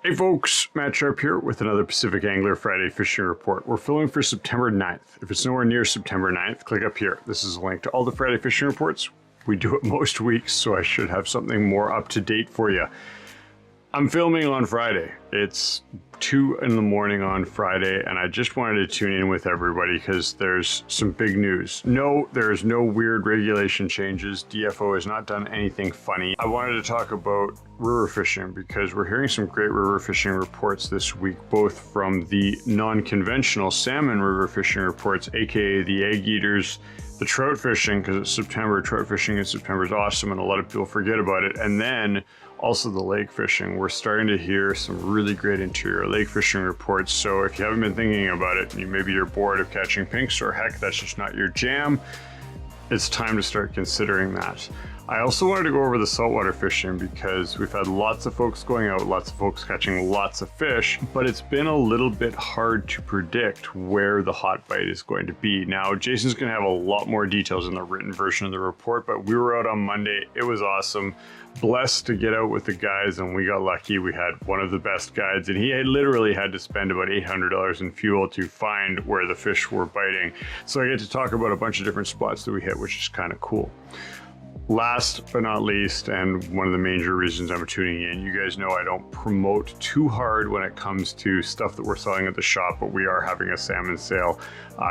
Hey folks, Matt Sharp here with another Pacific Angler Friday Fishing Report. We're filming for September 9th. If it's nowhere near September 9th, click up here. This is a link to all the Friday Fishing Reports. We do it most weeks, so I should have something more up to date for you. I'm filming on Friday. It's 2 in the morning on Friday, and I just wanted to tune in with everybody because there's some big news. No, there's no weird regulation changes. DFO has not done anything funny. I wanted to talk about river fishing because we're hearing some great river fishing reports this week, both from the non-conventional salmon river fishing reports, aka the egg eaters, the trout fishing, because it's September. Trout fishing in September is awesome, and a lot of people forget about it. And then also the lake fishing. We're starting to hear some really great interior lake fishing reports. So if you haven't been thinking about it, and maybe you're bored of catching pinks, or heck, that's just not your jam, it's time to start considering that. I also wanted to go over the saltwater fishing because we've had lots of folks going out, lots of folks catching lots of fish, but it's been a little bit hard to predict where the hot bite is going to be. Now, Jason's going to have a lot more details in the written version of the report, but we were out on Monday. It was awesome. Blessed to get out with the guys, and we got lucky. We had one of the best guides, and he had literally had to spend about $800 in fuel to find where the fish were biting. So I get to talk about a bunch of different spots that we hit, which is kind of cool. Last but not least, and one of the major reasons I'm tuning in, you guys know I don't promote too hard when it comes to stuff that we're selling at the shop, but we are having a salmon sale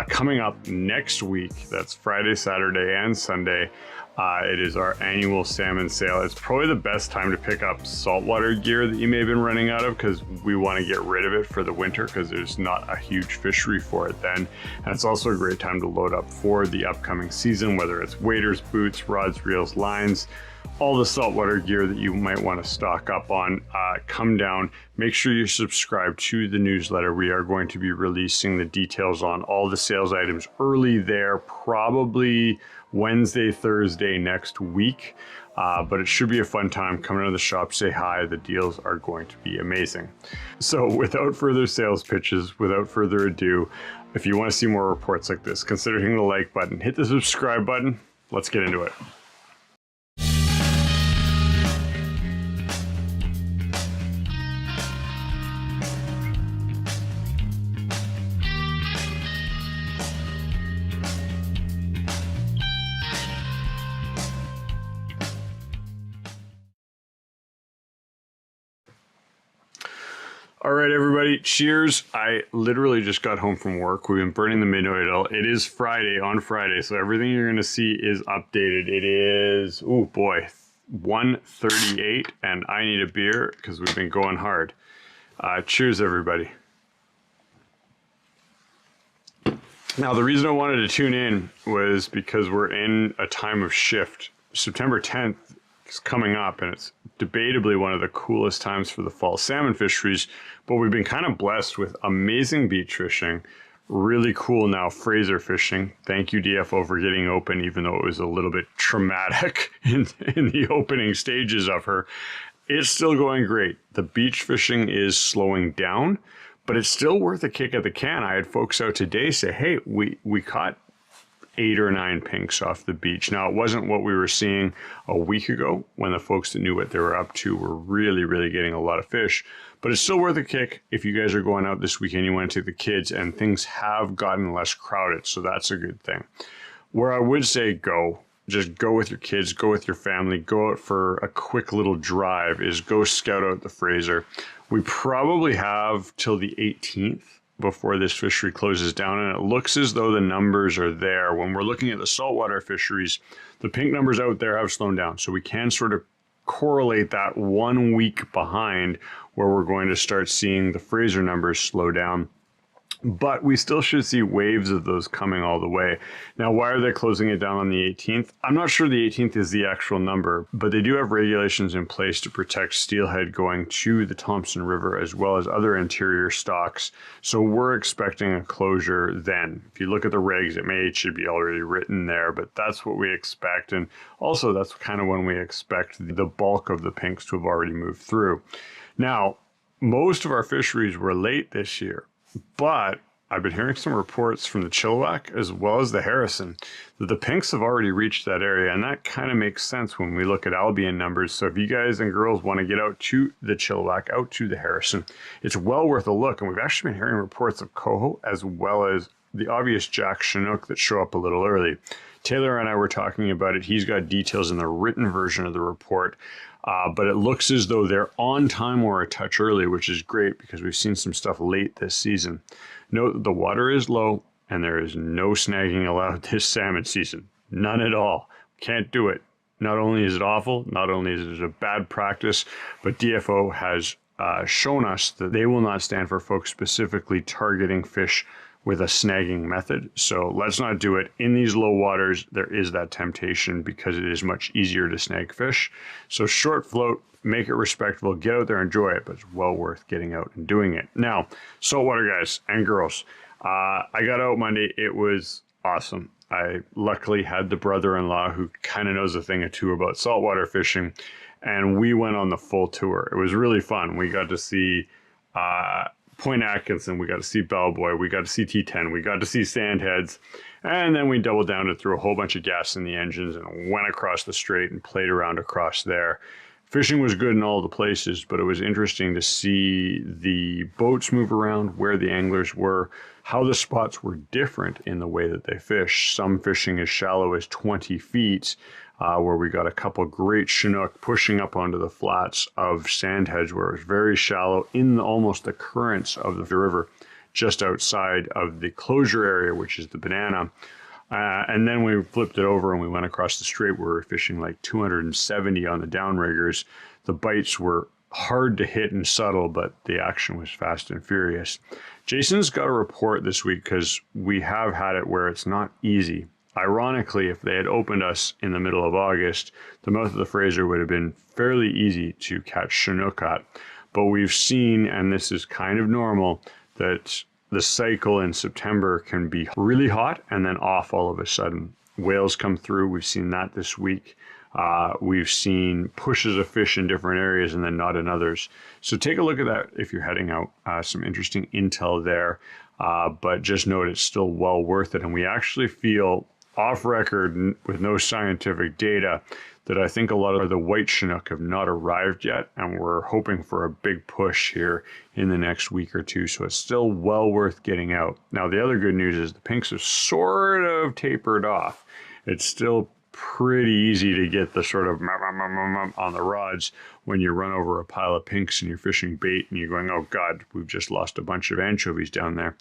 coming up next week. That's Friday, Saturday, and Sunday. It is our annual salmon sale. It's probably the best time to pick up saltwater gear that you may have been running out of, because we want to get rid of it for the winter because there's not a huge fishery for it then. And it's also a great time to load up for the upcoming season, whether it's waders, boots, rods, reels, lines, all the saltwater gear that you might want to stock up on. Come down, make sure you subscribe to the newsletter. We are going to be releasing the details on all the sales items early there, probably Wednesday, Thursday next week. But it should be a fun time. Come into the shop, say hi. The deals are going to be amazing. So without further sales pitches, without further ado, if you want to see more reports like this, consider hitting the like button, hit the subscribe button. Let's get into it. All right, everybody, cheers. I literally just got home from work. We've been burning the midnight oil. It is Friday on Friday, so everything you're going to see is updated. It is, oh boy, 1:38, and I need a beer because we've been going hard. Cheers, everybody. Now, the reason I wanted to tune in was because we're in a time of shift. September 10th is coming up, and it's debatably one of the coolest times for the fall salmon fisheries, but we've been kind of blessed with amazing beach fishing, really cool now Fraser fishing. Thank you, DFO, for getting open, even though it was a little bit traumatic in the opening stages of her. It's still going great. The beach fishing is slowing down, but it's still worth a kick at the can. I had folks out today say, hey, we caught 8 or 9 pinks off the beach. Now, it wasn't what we were seeing a week ago when the folks that knew what they were up to were really getting a lot of fish, but it's still worth a kick if you guys are going out this weekend, you want to take the kids, and things have gotten less crowded, so that's a good thing. Where I would say just go with your kids, go with your family, go out for a quick little drive, is go scout out the Fraser. We probably have till the 18th before this fishery closes down, and it looks as though the numbers are there. When we're looking at the saltwater fisheries, the pink numbers out there have slowed down, so we can sort of correlate that 1 week behind where we're going to start seeing the Fraser numbers slow down. But we still should see waves of those coming all the way. Now, why are they closing it down on the 18th? I'm not sure the 18th is the actual number, but they do have regulations in place to protect steelhead going to the Thompson River as well as other interior stocks. So we're expecting a closure then. If you look at the regs, it should be already written there, but that's what we expect. And also that's kind of when we expect the bulk of the pinks to have already moved through. Now, most of our fisheries were late this year, but I've been hearing some reports from the Chilliwack as well as the Harrison that the pinks have already reached that area, and that kind of makes sense when we look at Albion numbers. So if you guys and girls want to get out to the Chilliwack, out to the Harrison, it's well worth a look. And we've actually been hearing reports of coho as well as the obvious Jack Chinook that show up a little early. Taylor and I were talking about it. He's got details in the written version of the report, but it looks as though they're on time or a touch early, which is great because we've seen some stuff late this season. Note that the water is low and there is no snagging allowed this salmon season. None at all. Can't do it. Not only is it awful, not only is it a bad practice, but DFO has shown us that they will not stand for folks specifically targeting fish with a snagging method. So let's not do it. In these low waters, there is that temptation because it is much easier to snag fish. So short float, make it respectable, get out there, enjoy it, but it's well worth getting out and doing it. Now, saltwater guys and girls, I got out Monday. It was awesome. I luckily had the brother-in-law who kind of knows a thing or two about saltwater fishing, and we went on the full tour. It was really fun. We got to see Point Atkinson, we got to see Bellboy, we got to see T10, we got to see Sandheads, and then we doubled down and threw a whole bunch of gas in the engines and went across the strait and played around across there. Fishing was good in all the places, but it was interesting to see the boats move around, where the anglers were, how the spots were different in the way that they fish. Some fishing as shallow as 20 feet, where we got a couple great Chinook pushing up onto the flats of Sandheads, where it was very shallow in almost the currents of the river, just outside of the closure area, which is the banana. And then we flipped it over and we went across the strait where we were fishing like 270 on the downriggers. The bites were hard to hit and subtle, but the action was fast and furious. Jason's got a report this week because we have had it where it's not easy. Ironically, if they had opened us in the middle of August, the mouth of the Fraser would have been fairly easy to catch Chinook at. But we've seen, and this is kind of normal, that the cycle in September can be really hot and then off all of a sudden. Whales come through. We've seen that this week. We've seen pushes of fish in different areas and then not in others. So take a look at that if you're heading out. Some interesting intel there. But just note it's still well worth it. And we actually feel off record with no scientific data that I think a lot of the white Chinook have not arrived yet, and we're hoping for a big push here in the next week or two, so it's still well worth getting out. Now, the other good news is the pinks have sort of tapered off. It's still pretty easy to get the sort of on the rods when you run over a pile of pinks and you're fishing bait and you're going, oh God, we've just lost a bunch of anchovies down there.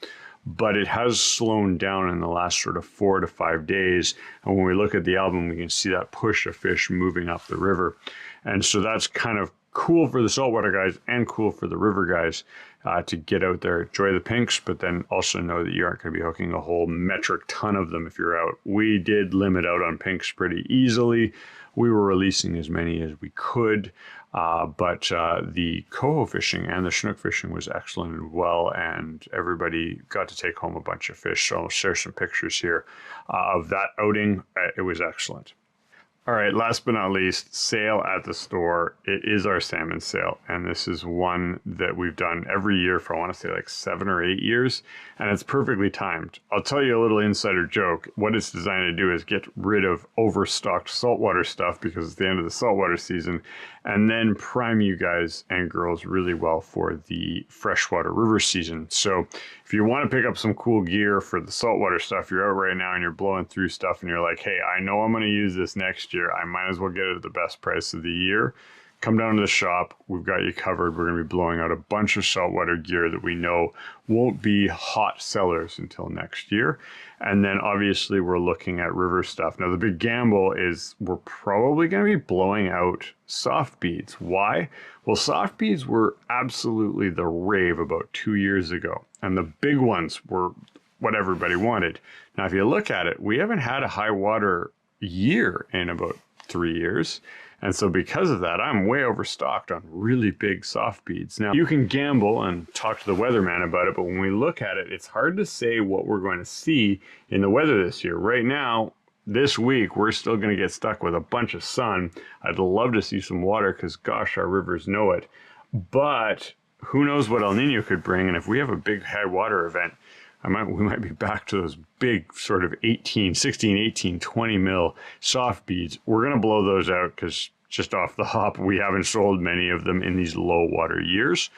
But it has slowed down in the last sort of 4 to 5 days. And when we look at the album, we can see that push of fish moving up the river. And so that's kind of cool for the saltwater guys and cool for the river guys to get out there, enjoy the pinks, but then also know that you aren't going to be hooking a whole metric ton of them if you're out. We did limit out on pinks pretty easily. We were releasing as many as we could, but the coho fishing and the Chinook fishing was excellent as well, and everybody got to take home a bunch of fish. So I'll share some pictures here of that outing. It was excellent. All right, last but not least, sale at the store. It is our salmon sale, and this is one that we've done every year for, I want to say, like 7 or 8 years, and it's perfectly timed. I'll tell you a little insider joke. What it's designed to do is get rid of overstocked saltwater stuff because it's the end of the saltwater season, and then prime you guys and girls really well for the freshwater river season. So if you want to pick up some cool gear for the saltwater stuff, you're out right now and you're blowing through stuff and you're like, hey, I know I'm going to use this next year. I might as well get it at the best price of the year. Come down to the shop. We've got you covered. We're going to be blowing out a bunch of saltwater gear that we know won't be hot sellers until next year. And then obviously we're looking at river stuff. Now the big gamble is we're probably going to be blowing out soft beads. Why? Well, soft beads were absolutely the rave about 2 years ago. And the big ones were what everybody wanted. Now, if you look at it, we haven't had a high water year in about 3 years. And so because of that, I'm way overstocked on really big soft beads. Now, you can gamble and talk to the weatherman about it, but when we look at it, it's hard to say what we're going to see in the weather this year. Right now, this week, we're still going to get stuck with a bunch of sun. I'd love to see some water because, gosh, our rivers know it. But who knows what El Nino could bring, and if we have a big high water event, we might be back to those big sort of 16, 18, 20 mil soft beads. We're going to blow those out because just off the hop, we haven't sold many of them in these low water years.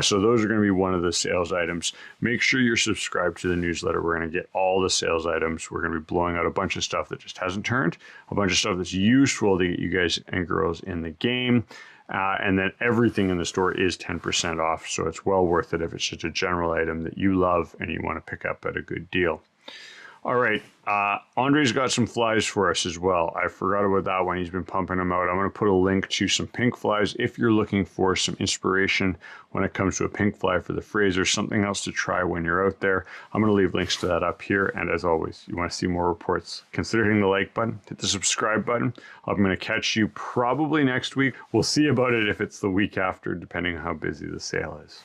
So those are going to be one of the sales items. Make sure you're subscribed to the newsletter. We're going to get all the sales items. We're going to be blowing out a bunch of stuff that just hasn't turned, a bunch of stuff that's useful to get you guys and girls in the game. And then everything in the store is 10% off. So it's well worth it if it's just a general item that you love and you want to pick up at a good deal. All right, Andre's got some flies for us as well. I forgot about that one. He's been pumping them out. I'm going to put a link to some pink flies if you're looking for some inspiration when it comes to a pink fly for the Fraser, something else to try when you're out there. I'm going to leave links to that up here. And as always, you want to see more reports, consider hitting the like button, hit the subscribe button. I'm going to catch you probably next week. We'll see about it if it's the week after, depending on how busy the sale is.